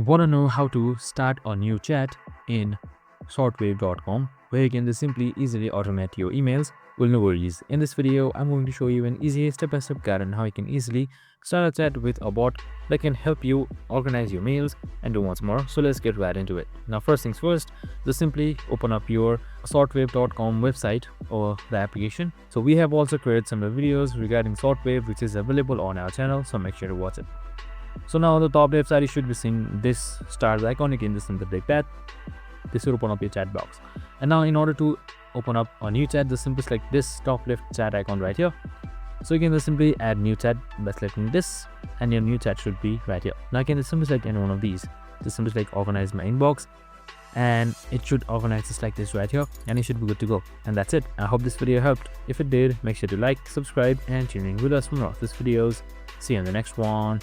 Want to know how to start a new chat in shortwave.com, where you can just simply easily automate your emails? Well, no worries. In this video, I'm going to show you an easy step-by-step guide on how you can easily start a chat with a bot that can help you organize your mails and do much more. So let's get right into it. Now, first things first, just simply open up your shortwave.com website or the application. So we have also created some videos regarding Shortwave, which is available on our channel, so make sure to watch it. So now on the top left side, you should be seeing this stars icon. You can just simply click that. This will open up your chat box. And now in order to open up a new chat, just simply select this top left chat icon right here. So you can just simply add new chat by selecting this, and your new chat should be right here. Now you can just simply select any one of these. Just simply select organize my inbox, and it should organize just like this right here, and you should be good to go. And that's it. I hope this video helped. If it did, make sure to like, subscribe, and tune in with us for more of these videos. See you in the next one.